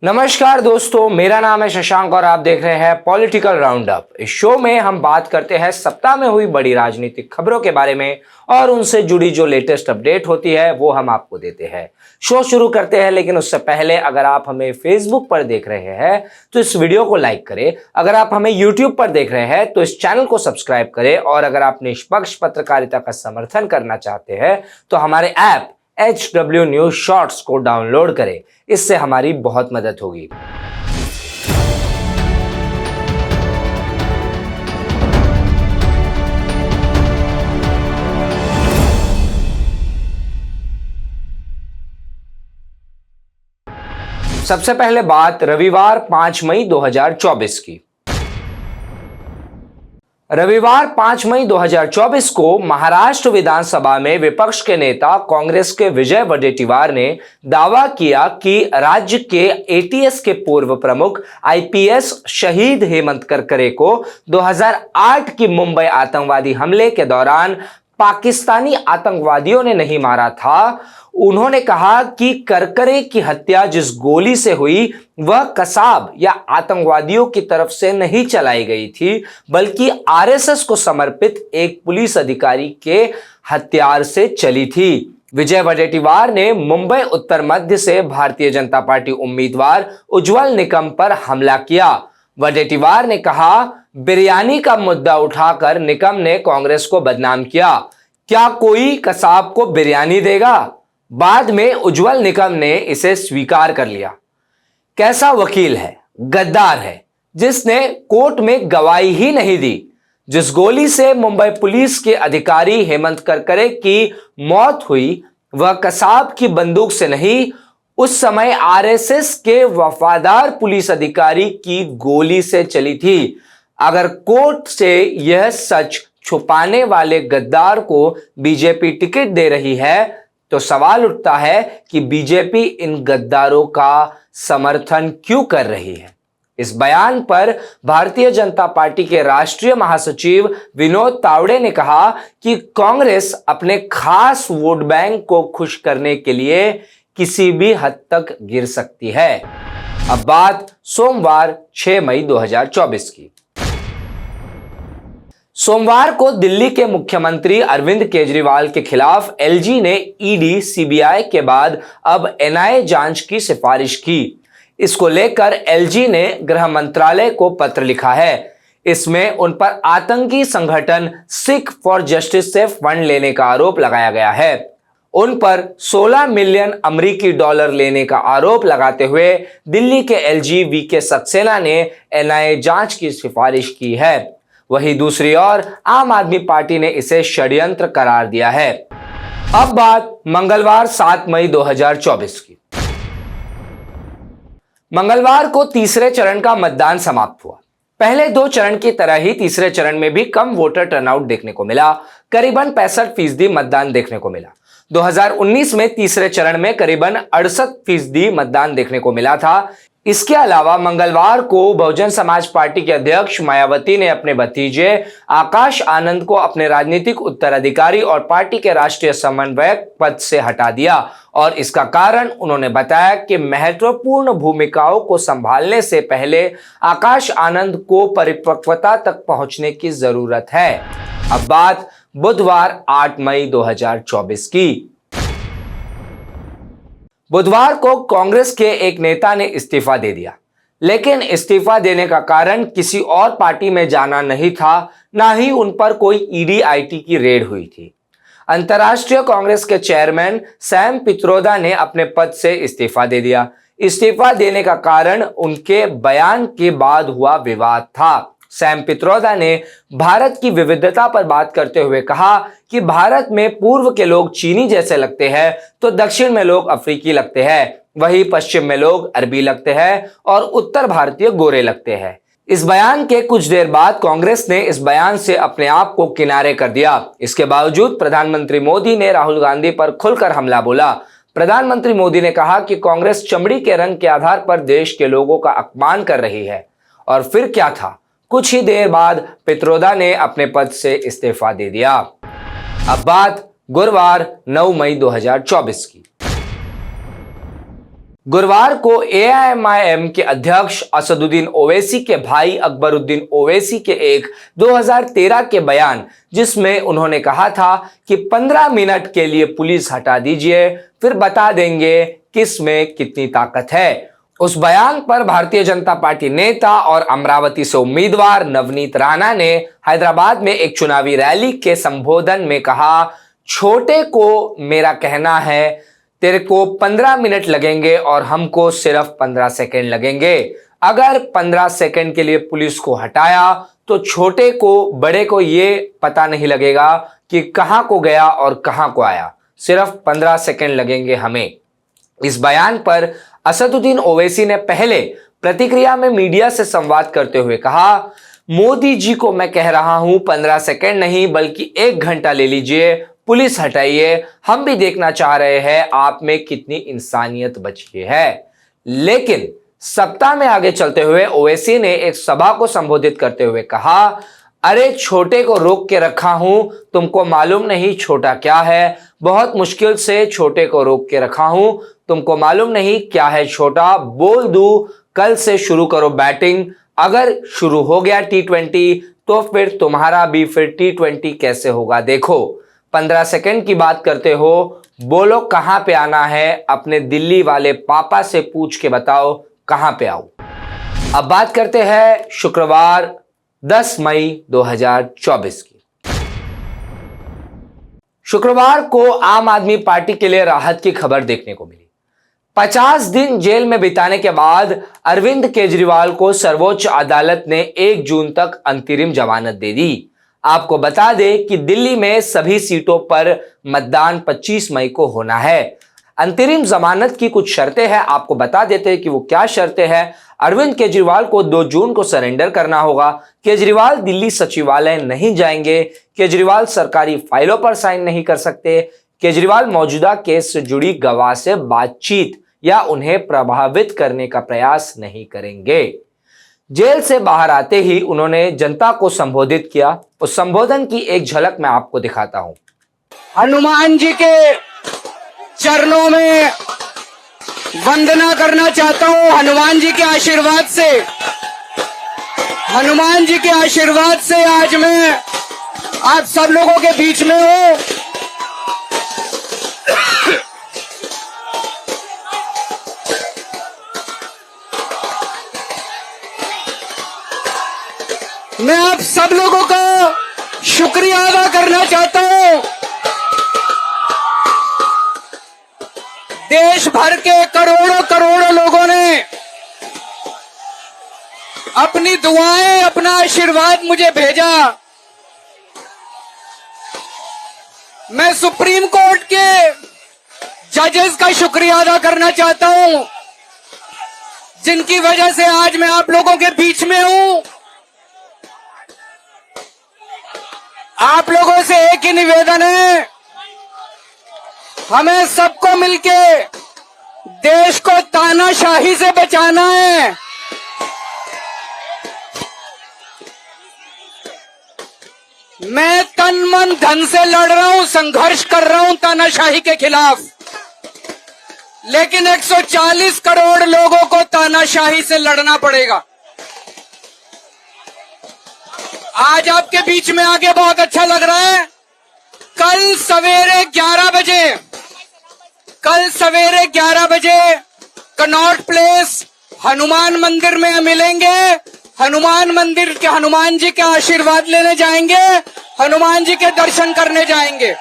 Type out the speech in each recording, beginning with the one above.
नमस्कार दोस्तों, मेरा नाम है शशांक और आप देख रहे हैं पॉलिटिकल राउंड अप। इस शो में हम बात करते हैं सप्ताह में हुई बड़ी राजनीतिक खबरों के बारे में और उनसे जुड़ी जो लेटेस्ट अपडेट होती है वो हम आपको देते हैं। शो शुरू करते हैं, लेकिन उससे पहले अगर आप हमें फेसबुक पर देख रहे हैं तो इस वीडियो को लाइक करें। अगर आप हमें यूट्यूब पर देख रहे हैं तो इस चैनल को सब्सक्राइब करें और अगर आप निष्पक्ष पत्रकारिता का समर्थन करना चाहते हैं तो हमारे ऐप HW न्यूज शॉर्ट्स को डाउनलोड करें। इससे हमारी बहुत मदद होगी। सबसे पहले बात रविवार 5 मई 2024 की। रविवार 5 मई 2024 को महाराष्ट्र विधानसभा में विपक्ष के नेता कांग्रेस के विजय वडेट्टीवार ने दावा किया कि राज्य के ATS के पूर्व प्रमुख IPS शहीद हेमंत करकरे को 2008 की मुंबई आतंकवादी हमले के दौरान पाकिस्तानी आतंकवादियों ने नहीं मारा था। उन्होंने कहा कि करकरे की हत्या जिस गोली से हुई वह कसाब या आतंकवादियों की तरफ से नहीं चलाई गई थी, बल्कि RSS को समर्पित एक पुलिस अधिकारी के हथियार से चली थी। विजय वडेट्टीवार ने मुंबई उत्तर मध्य से भारतीय जनता पार्टी उम्मीदवार उज्जवल निकम पर हमला किया। वडेट्टीवार ने कहा, बिरयानी का मुद्दा उठाकर निकम ने कांग्रेस को बदनाम किया। क्या कोई कसाब को बिरयानी देगा? बाद में उज्जवल निकम ने इसे स्वीकार कर लिया। कैसा वकील है, गद्दार है, जिसने कोर्ट में गवाही ही नहीं दी। जिस गोली से मुंबई पुलिस के अधिकारी हेमंत करकरे की मौत हुई वह कसाब की बंदूक से नहीं, उस समय RSS के वफादार पुलिस अधिकारी की गोली से चली थी। अगर कोर्ट से यह सच छुपाने वाले गद्दार को बीजेपी टिकट दे रही है तो सवाल उठता है कि बीजेपी इन गद्दारों का समर्थन क्यों कर रही है। इस बयान पर भारतीय जनता पार्टी के राष्ट्रीय महासचिव विनोद तावड़े ने कहा कि कांग्रेस अपने खास वोट बैंक को खुश करने के लिए किसी भी हद तक गिर सकती है। अब बात सोमवार 6 मई 2024 की। सोमवार को दिल्ली के मुख्यमंत्री अरविंद केजरीवाल के खिलाफ LG ने ED CBI के बाद अब NIA जांच की सिफारिश की। इसको लेकर LG ने गृह मंत्रालय को पत्र लिखा है। इसमें उन पर आतंकी संगठन सिख फॉर जस्टिस से फंड लेने का आरोप लगाया गया है। उन पर 16 मिलियन अमेरिकी डॉलर लेने का आरोप लगाते हुए दिल्ली के LG VK सक्सेना ने NIA जांच की सिफारिश की है। वहीं दूसरी ओर आम आदमी पार्टी ने इसे षड्यंत्र करार दिया है। अब बात मंगलवार 7 मई 2024 की। मंगलवार को तीसरे चरण का मतदान समाप्त हुआ। पहले दो चरण की तरह ही तीसरे चरण में भी कम वोटर टर्नआउट देखने को मिला। करीबन 65% मतदान देखने को मिला। 2019 में तीसरे चरण में करीबन 68% मतदान देखने को मिला था। इसके अलावा मंगलवार को बहुजन समाज पार्टी के अध्यक्ष मायावती ने अपने भतीजे आकाश आनंद को अपने राजनीतिक उत्तराधिकारी और पार्टी के राष्ट्रीय समन्वयक पद से हटा दिया और इसका कारण उन्होंने बताया कि महत्वपूर्ण भूमिकाओं को संभालने से पहले आकाश आनंद को परिपक्वता तक पहुंचने की जरूरत है। अब बात बुधवार 8 मई 2024 की। बुधवार को कांग्रेस के एक नेता ने इस्तीफा दे दिया, लेकिन इस्तीफा देने का कारण किसी और पार्टी में जाना नहीं था, ना ही उन पर कोई ED IT की रेड हुई थी। अंतर्राष्ट्रीय कांग्रेस के चेयरमैन सैम पित्रोदा ने अपने पद से इस्तीफा दे दिया। इस्तीफा देने का कारण उनके बयान के बाद हुआ विवाद था। सैम पित्रोदा ने भारत की विविधता पर बात करते हुए कहा कि भारत में पूर्व के लोग चीनी जैसे लगते हैं तो दक्षिण में लोग अफ्रीकी लगते हैं, वहीं पश्चिम में लोग अरबी लगते हैं और उत्तर भारतीय गोरे लगते हैं। इस बयान के कुछ देर बाद कांग्रेस ने इस बयान से अपने आप को किनारे कर दिया। इसके बावजूद प्रधानमंत्री मोदी ने राहुल गांधी पर खुलकर हमला बोला। प्रधानमंत्री मोदी ने कहा कि कांग्रेस चमड़ी के रंग के आधार पर देश के लोगों का अपमान कर रही है। और फिर क्या था, कुछ ही देर बाद पित्रोदा ने अपने पद से इस्तीफा दे दिया। अब बात गुरुवार 9 मई 2024 की। गुरुवार को एआईएमआईएम के अध्यक्ष असदुद्दीन ओवैसी के भाई अकबरुद्दीन ओवैसी के एक 2013 के बयान, जिसमें उन्होंने कहा था कि 15 मिनट के लिए पुलिस हटा दीजिए, फिर बता देंगे किस में कितनी ताकत है। उस बयान पर भारतीय जनता पार्टी नेता और अमरावती से उम्मीदवार नवनीत राणा ने हैदराबाद में एक चुनावी रैली के संबोधन में कहा, छोटे को मेरा कहना है तेरे को 15 मिनट लगेंगे और हमको सिर्फ 15 सेकंड लगेंगे। अगर 15 सेकंड के लिए पुलिस को हटाया तो छोटे को बड़े को ये पता नहीं लगेगा कि कहां को गया और कहां को आया। सिर्फ 15 सेकंड लगेंगे हमें। इस बयान पर असदुद्दीन ओवैसी ने पहले प्रतिक्रिया में मीडिया से संवाद करते हुए कहा, मोदी जी को मैं कह रहा हूं 15 सेकंड नहीं बल्कि 1 घंटा ले लीजिए, पुलिस हटाइए, हम भी देखना चाह रहे हैं आप में कितनी इंसानियत बची है। लेकिन सप्ताह में आगे चलते हुए ओवैसी ने एक सभा को संबोधित करते हुए कहा, अरे छोटे को रोक के रखा हूं, तुमको मालूम नहीं छोटा क्या है, बहुत मुश्किल से छोटे को रोक के रखा हूं, तुमको मालूम नहीं क्या है छोटा, बोल दूं कल से शुरू करो बैटिंग, अगर शुरू हो गया T20 तो फिर तुम्हारा भी फिर T20 कैसे होगा देखो। 15 सेकंड की बात करते हो, बोलो कहां पे आना है, अपने दिल्ली वाले पापा से पूछ के बताओ कहां पे आओ। अब बात करते हैं शुक्रवार 10 मई 2024 की। शुक्रवार को आम आदमी पार्टी के लिए राहत की खबर देखने को मिली। 50 दिन जेल में बिताने के बाद अरविंद केजरीवाल को सर्वोच्च अदालत ने 1 जून तक अंतरिम जमानत दे दी। आपको बता दें कि दिल्ली में सभी सीटों पर मतदान 25 मई को होना है। अंतरिम जमानत की कुछ शर्तें हैं, आपको बता देते हैं कि वो क्या शर्तें हैं। अरविंद केजरीवाल को 2 जून को सरेंडर करना होगा। केजरीवाल दिल्ली सचिवालय नहीं जाएंगे। केजरीवाल सरकारी फाइलों पर साइन नहीं कर सकते। केजरीवाल मौजूदा केस से जुड़ी गवाह से बातचीत या उन्हें प्रभावित करने का प्रयास नहीं करेंगे। जेल से बाहर आते ही उन्होंने जनता को संबोधित किया। उस संबोधन की एक झलक मैं आपको दिखाता हूं। हनुमान जी के चरणों में वंदना करना चाहता हूं। हनुमान जी के आशीर्वाद से, हनुमान जी के आशीर्वाद से आज मैं आप सब लोगों के बीच में हूं। मैं आप सब लोगों का शुक्रिया अदा करना चाहता हूं। देश भर के करोड़ों करोड़ों लोगों ने अपनी दुआएं, अपना आशीर्वाद मुझे भेजा। मैं सुप्रीम कोर्ट के जजेस का शुक्रिया अदा करना चाहता हूं, जिनकी वजह से आज मैं आप लोगों के बीच में हूं। आप लोगों से एक ही निवेदन है, हमें सबको मिलके देश को तानाशाही से बचाना है। मैं तन मन धन से लड़ रहा हूं, संघर्ष कर रहा हूं तानाशाही के खिलाफ, लेकिन 140 करोड़ लोगों को तानाशाही से लड़ना पड़ेगा। आज आपके बीच में आके बहुत अच्छा लग रहा है। कल सवेरे 11 बजे कनॉट प्लेस हनुमान मंदिर में मिलेंगे। हनुमान मंदिर के हनुमान जी के आशीर्वाद लेने जाएंगे, हनुमान जी के दर्शन करने जाएंगे।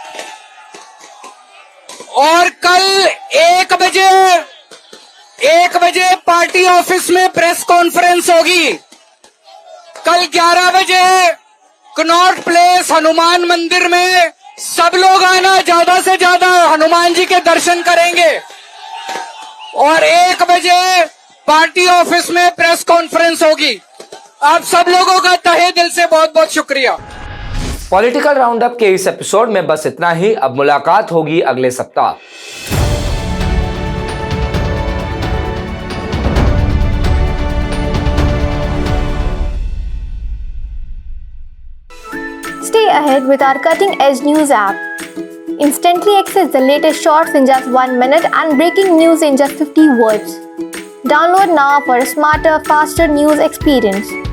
और कल 1 बजे पार्टी ऑफिस में प्रेस कॉन्फ्रेंस होगी। कल 11 बजे कनॉट प्लेस हनुमान मंदिर में सब लोग आना, ज्यादा से ज्यादा हनुमान जी के दर्शन करेंगे। और 1 बजे पार्टी ऑफिस में प्रेस कॉन्फ्रेंस होगी। आप सब लोगों का तहे दिल से बहुत बहुत शुक्रिया। पॉलिटिकल राउंडअप के इस एपिसोड में बस इतना ही। अब मुलाकात होगी अगले सप्ताह। Stay ahead with our cutting-edge news app. Instantly access the latest shorts in just 1 minute and breaking news in just 50 words. Download now for a smarter, faster news experience.